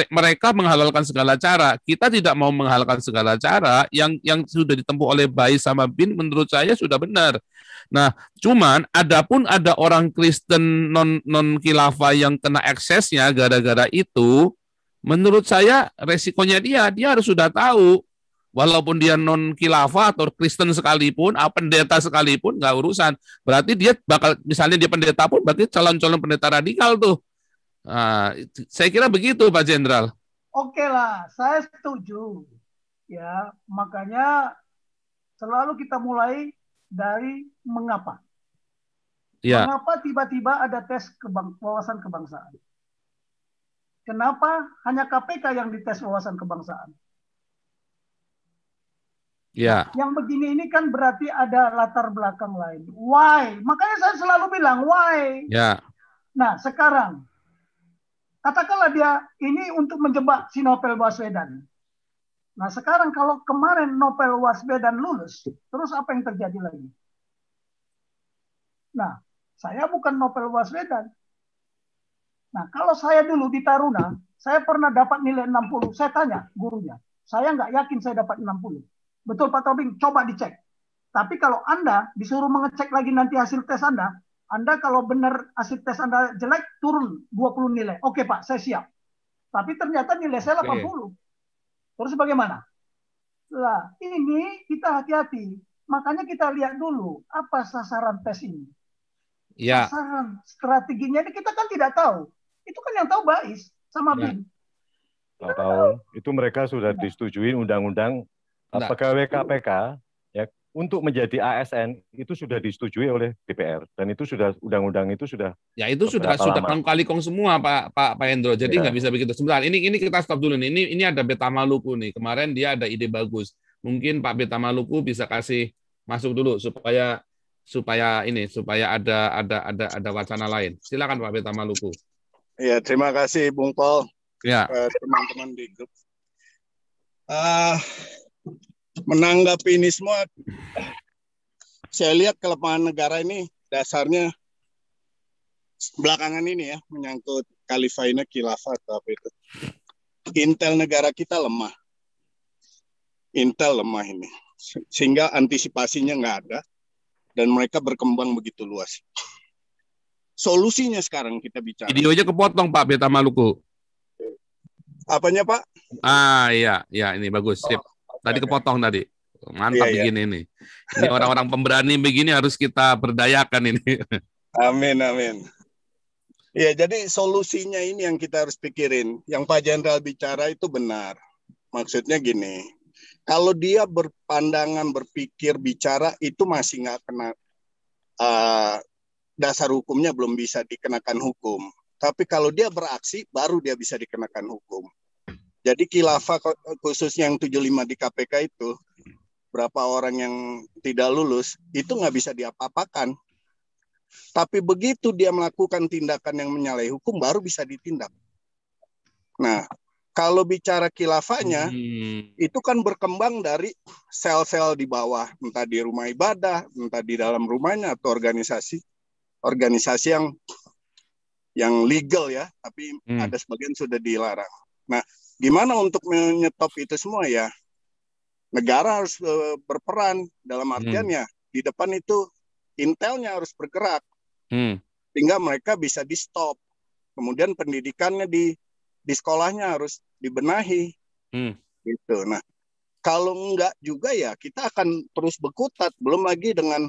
mereka menghalalkan segala cara. Kita tidak mau menghalalkan segala cara. Yang sudah ditempuh oleh Bais sama Bin menurut saya sudah benar. Nah, cuman adapun ada orang Kristen non khilafah yang kena eksesnya gara-gara itu, menurut saya resikonya dia harus sudah tahu. Walaupun dia non khilafah atau Kristen sekalipun, pendeta sekalipun nggak urusan. Berarti dia bakal, misalnya dia pendeta pun berarti calon-calon pendeta radikal tuh. Nah, saya kira begitu Pak Jenderal. Oke lah, saya setuju. Ya, makanya selalu kita mulai dari mengapa. Ya. Mengapa tiba-tiba ada tes wawasan kebangsaan? Kenapa hanya KPK yang dites wawasan kebangsaan? Ya. Nah, yang begini ini kan berarti ada latar belakang lain. Why? Makanya saya selalu bilang why. Ya. Nah, sekarang katakanlah dia ini untuk menjebak si Novel Baswedan. Nah, sekarang kalau kemarin Novel Baswedan lulus, terus apa yang terjadi lagi? Nah, saya bukan Novel Baswedan. Nah, kalau saya dulu di Taruna, saya pernah dapat nilai 60. Saya tanya gurunya, saya nggak yakin saya dapat 60. Betul Pak Tobing, coba dicek. Tapi kalau Anda disuruh mengecek lagi nanti hasil tes Anda kalau benar hasil tes Anda jelek, turun 20 nilai. Oke Pak, saya siap. Tapi ternyata nilai saya 80. Terus bagaimana? Lah, ini kita hati-hati. Makanya kita lihat dulu, apa sasaran tes ini. Ya. Sasaran strateginya ini kita kan tidak tahu. Itu kan yang tahu Bais sama Bin. Tahu. Itu mereka sudah disetujui undang-undang pegawai KPK ya untuk menjadi ASN itu sudah disetujui oleh DPR dan itu sudah undang-undang itu sudah sudah kali kong semua Pak Hendro. Jadi nggak bisa begitu. Sebentar, ini kita stop dulu nih. Ini ada Beta Maluku nih. Kemarin dia ada ide bagus. Mungkin Pak Beta Maluku bisa kasih masuk dulu supaya ada wacana lain. Silakan Pak Beta Maluku. Ya, terima kasih Bung Paul. Ya. Teman-teman di grup. Menanggapi ini semua, saya lihat kelemahan negara ini dasarnya belakangan ini ya, menyangkut khilafah atau apa itu. Intel negara kita lemah. Intel lemah ini. Sehingga antisipasinya nggak ada. Dan mereka berkembang begitu luas. Solusinya sekarang kita bicara. Videonya kepotong Pak Beta Maluku. Apanya Pak? Iya, ini bagus. Sip. Tadi kepotong tadi. Mantap begini ini. Ini orang-orang pemberani begini harus kita berdayakan ini. Amin. Ya, jadi solusinya ini yang kita harus pikirin. Yang Pak Jenderal bicara itu benar. Maksudnya gini, kalau dia berpandangan, berpikir, bicara, itu masih nggak kena, dasar hukumnya belum bisa dikenakan hukum. Tapi kalau dia beraksi, baru dia bisa dikenakan hukum. Jadi khilafah khususnya yang 75 di KPK itu, berapa orang yang tidak lulus, itu nggak bisa diapa-apakan. Tapi begitu dia melakukan tindakan yang menyalahi hukum, baru bisa ditindak. Nah, kalau bicara khilafahnya, itu kan berkembang dari sel-sel di bawah, entah di rumah ibadah, entah di dalam rumahnya, atau organisasi yang legal ya, tapi ada sebagian sudah dilarang. Nah, gimana untuk menyetop itu semua ya? Negara harus berperan dalam artiannya di depan itu intelnya harus bergerak sehingga mereka bisa di stop. Kemudian pendidikannya di sekolahnya harus dibenahi. Gitu. Nah, kalau enggak juga ya kita akan terus berkutat. Belum lagi dengan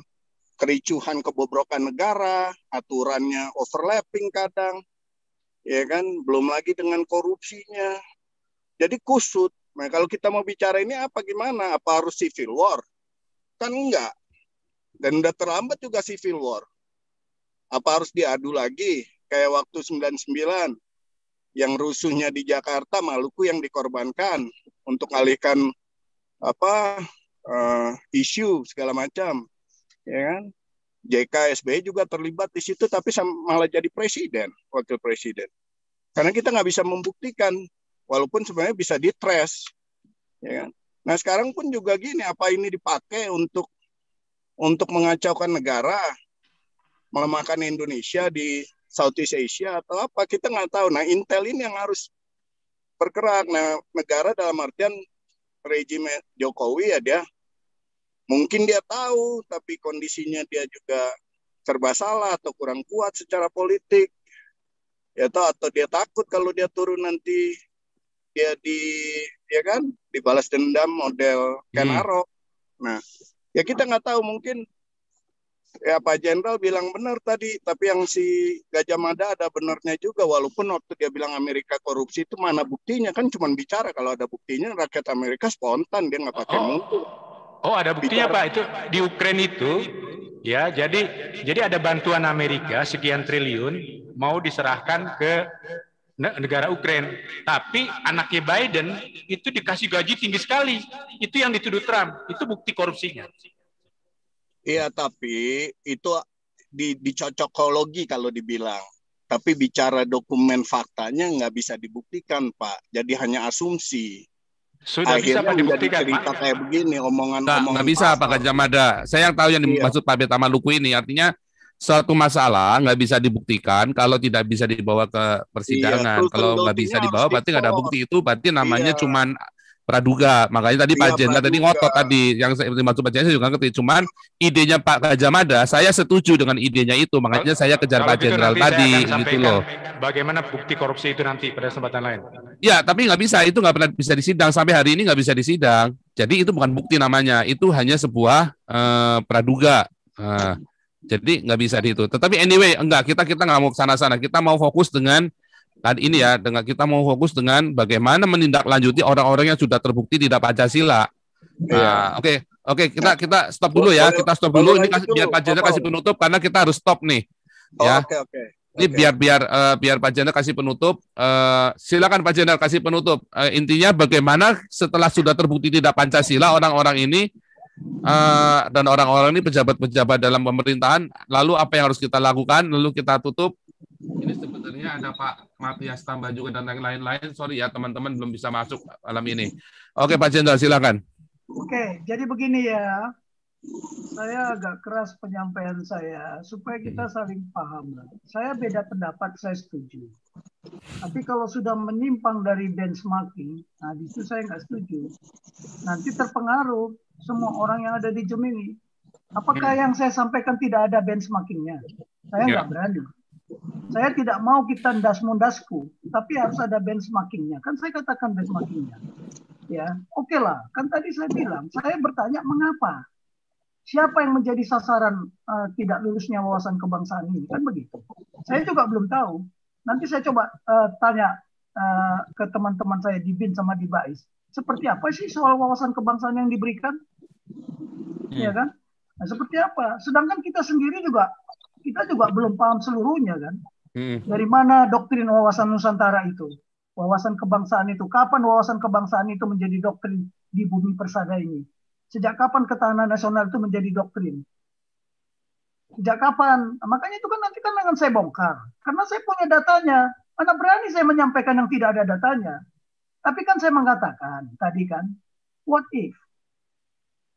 kericuhan kebobrokan negara, aturannya overlapping kadang, ya kan? Belum lagi dengan korupsinya. Jadi kusut. Nah, kalau kita mau bicara ini apa gimana? Apa harus civil war? Kan enggak. Dan udah terlambat juga civil war. Apa harus diadu lagi? Kayak waktu 99 yang rusuhnya di Jakarta, Maluku yang dikorbankan untuk alihkan isu segala macam. Ya kan? JK SBY juga terlibat di situ, tapi malah jadi presiden, wakil presiden. Karena kita nggak bisa membuktikan, walaupun sebenarnya bisa ditrace. Ya kan? Nah sekarang pun juga gini, apa ini dipakai untuk mengacaukan negara, melemahkan Indonesia di Southeast Asia atau apa, kita nggak tahu. Nah Intel ini yang harus bergerak. Nah, negara dalam artian rejim Jokowi ya dia mungkin dia tahu, tapi kondisinya dia juga serba salah atau kurang kuat secara politik. Ya atau dia takut kalau dia turun nanti dia dibalas dendam model Ken Arok. Nah, ya kita nggak tahu, mungkin ya Pak Jenderal bilang benar tadi, tapi yang si Gajah Mada ada benarnya juga, walaupun waktu dia bilang Amerika korupsi itu mana buktinya, kan cuma bicara. Kalau ada buktinya rakyat Amerika spontan, dia nggak pakai mutu. Oh, ada buktinya bicara. Pak, itu di Ukraina itu ya, jadi ada bantuan Amerika sekian triliun mau diserahkan ke negara Ukraina, tapi anaknya Biden itu dikasih gaji tinggi sekali. Itu yang dituduh Trump, itu bukti korupsinya. Iya, tapi itu dicocokologi kalau dibilang. Tapi bicara dokumen faktanya nggak bisa dibuktikan, Pak. Jadi hanya asumsi. Sudah akhirnya bisa Pak dibuktikan, cerita kayak begini, omongan-omongan. Nggak bisa, Pak Gajah Mada. Saya yang tahu yang dimaksud Pak Beta Maluku ini. Artinya suatu masalah nggak bisa dibuktikan kalau tidak bisa dibawa ke persidangan. Kalau nggak bisa dibawa, berarti nggak ada bukti. Itu berarti namanya cuman praduga. Makanya tadi Pak Jenderal tadi ngotot tadi, yang saya dimaksud Pak Jenderal juga ngerti. Cuman idenya Pak Gajah Mada, saya setuju dengan idenya itu. Makanya saya kejar Pak Jenderal tadi, gitu loh. Bagaimana bukti korupsi itu nanti pada kesempatan lain? Ya, tapi nggak bisa. Itu nggak pernah bisa disidang. Sampai hari ini nggak bisa disidang. Jadi itu bukan bukti namanya. Itu hanya sebuah praduga. Jadi nggak bisa di itu. Tetapi anyway, kita nggak mau ke sana-sana. Kita mau fokus dengan ini ya, kita mau fokus dengan bagaimana menindaklanjuti orang-orang yang sudah terbukti tidak Pancasila. Oke, kita stop dulu ya. Kita stop dulu. Ini biar Pak Jenderal kasih penutup karena kita harus stop nih. Ya. Ini biar Pak Jenderal kasih penutup. Silakan Pak Jenderal kasih penutup. Intinya bagaimana setelah sudah terbukti tidak Pancasila orang-orang ini dan orang-orang ini pejabat-pejabat dalam pemerintahan, lalu apa yang harus kita lakukan? Lalu kita tutup. Ini sebenarnya ada Pak Matias Tambah juga dan yang lain-lain. Sorry ya teman-teman belum bisa masuk malam ini. Oke Pak Jenderal silakan. Oke, jadi begini ya. Saya agak keras penyampaian saya supaya kita saling paham. Saya beda pendapat, saya setuju. Tapi kalau sudah menyimpang dari benchmarking, nah di situ saya nggak setuju. Nanti terpengaruh semua orang yang ada di Gemini. Apakah yang saya sampaikan tidak ada benchmarkingnya? Saya nggak berani. Saya tidak mau kita ndas-mundasku, tapi harus ada benchmarkingnya. Kan saya katakan benchmarkingnya. Ya, oke lah. Kan tadi saya bilang, saya bertanya mengapa? Siapa yang menjadi sasaran tidak lulusnya wawasan kebangsaan ini? Kan begitu. Saya juga belum tahu. Nanti saya coba tanya ke teman-teman saya di BIN sama di BAIS. Seperti apa sih soal wawasan kebangsaan yang diberikan? Ya kan? Nah, seperti apa? Sedangkan kita sendiri juga belum paham seluruhnya kan. Dari mana doktrin wawasan Nusantara itu? Wawasan kebangsaan itu. Kapan wawasan kebangsaan itu menjadi doktrin di bumi persada ini? Sejak kapan ketahanan nasional itu menjadi doktrin? Sejak kapan? Nah, makanya itu kan nanti kan akan saya bongkar. Karena saya punya datanya. Mana berani saya menyampaikan yang tidak ada datanya. Tapi kan saya mengatakan tadi kan, what if?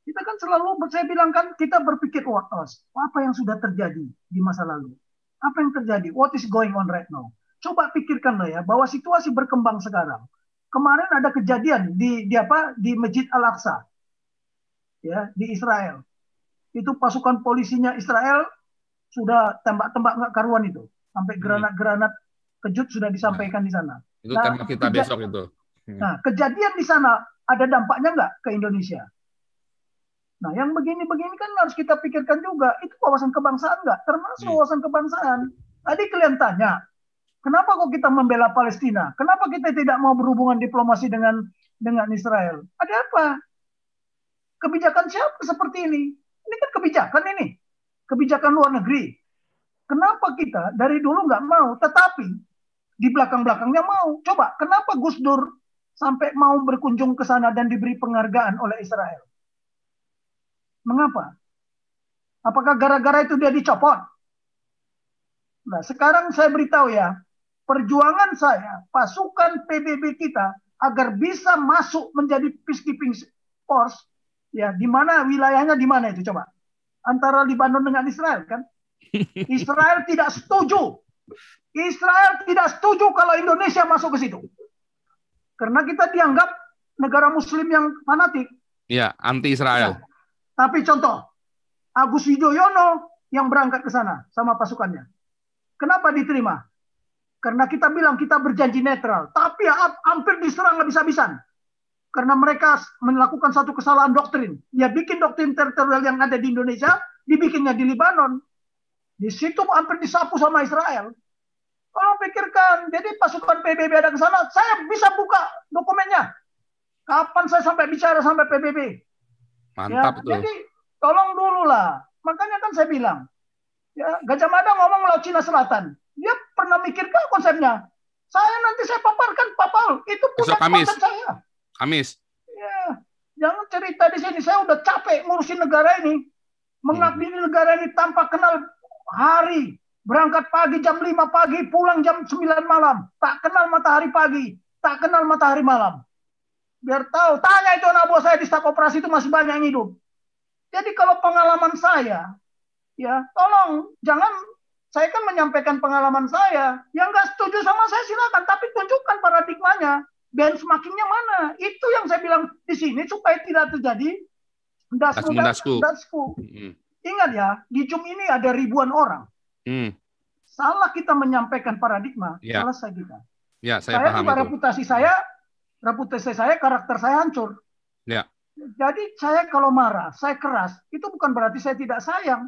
Kita kan selalu, saya bilang kan, kita berpikir what else. Apa yang sudah terjadi di masa lalu? Apa yang terjadi? What is going on right now? Coba pikirkanlah ya, bahwa situasi berkembang sekarang. Kemarin ada kejadian di Masjid Al-Aqsa. Ya, di Israel. Itu pasukan polisinya Israel sudah tembak-tembak nggak karuan itu. Sampai granat-granat kejut sudah disampaikan di sana. Itu tema kita besok itu. Nah, kejadian di sana ada dampaknya nggak ke Indonesia? Nah, yang begini-begini kan harus kita pikirkan juga. Itu wawasan kebangsaan nggak? Termasuk wawasan kebangsaan. Tadi kalian tanya, kenapa kok kita membela Palestina? Kenapa kita tidak mau berhubungan diplomasi dengan Israel? Ada apa? Kebijakan siapa seperti ini? Ini kan kebijakan ini. Kebijakan luar negeri. Kenapa kita dari dulu nggak mau, tetapi di belakang-belakangnya mau? Coba, kenapa Gus Dur sampai mau berkunjung ke sana dan diberi penghargaan oleh Israel? Mengapa? Apakah gara-gara itu dia dicopot? Nah, sekarang saya beritahu ya, perjuangan saya, pasukan PBB kita agar bisa masuk menjadi peacekeeping force, ya, di mana wilayahnya di mana itu coba? Antara Lebanon dengan Israel kan? Israel tidak setuju. Israel tidak setuju kalau Indonesia masuk ke situ. Karena kita dianggap negara Muslim yang fanatik. Ya, anti Israel. Nah, tapi contoh, Agus Yudhoyono yang berangkat ke sana sama pasukannya. Kenapa diterima? Karena kita bilang kita berjanji netral, tapi hampir diserang habis-habisan. Karena mereka melakukan satu kesalahan doktrin. Dia bikin doktrin teritorial yang ada di Indonesia, dibikinnya di Libanon. Di situ hampir disapu sama Israel. Kalau pikirkan, jadi pasukan PBB ada ke sana, saya bisa buka dokumennya. Kapan saya sampai bicara sampai PBB? Mantap tuh. Jadi tolong dulu lah. Makanya kan saya bilang, ya, Gajah Mada ngomong Laut Cina Selatan. Dia pernah mikirkan konsepnya. Saya nanti saya paparkan, Pak Paul. Itu punya konten saya. Kamis. Ya, jangan cerita di sini. Saya udah capek ngurusin negara ini. Mengabdi di negara ini tanpa kenal hari. Berangkat pagi jam 5 pagi, pulang jam 9 malam. Tak kenal matahari pagi, tak kenal matahari malam. Biar tahu, tanya itu anak buah saya di staf operasi itu masih banyak yang hidup. Jadi kalau pengalaman saya, ya tolong, jangan, saya kan menyampaikan pengalaman saya. Yang nggak setuju sama saya silakan, tapi tunjukkan paradigmanya. Benchmarkingnya mana? Itu yang saya bilang di sini supaya tidak terjadi dasku. Ingat ya, di Zoom ini ada ribuan orang. Salah kita menyampaikan paradigma, selesai kita. Ya, saya paham itu. Reputasi saya, karakter saya hancur. Ya. Jadi saya kalau marah, saya keras, itu bukan berarti saya tidak sayang.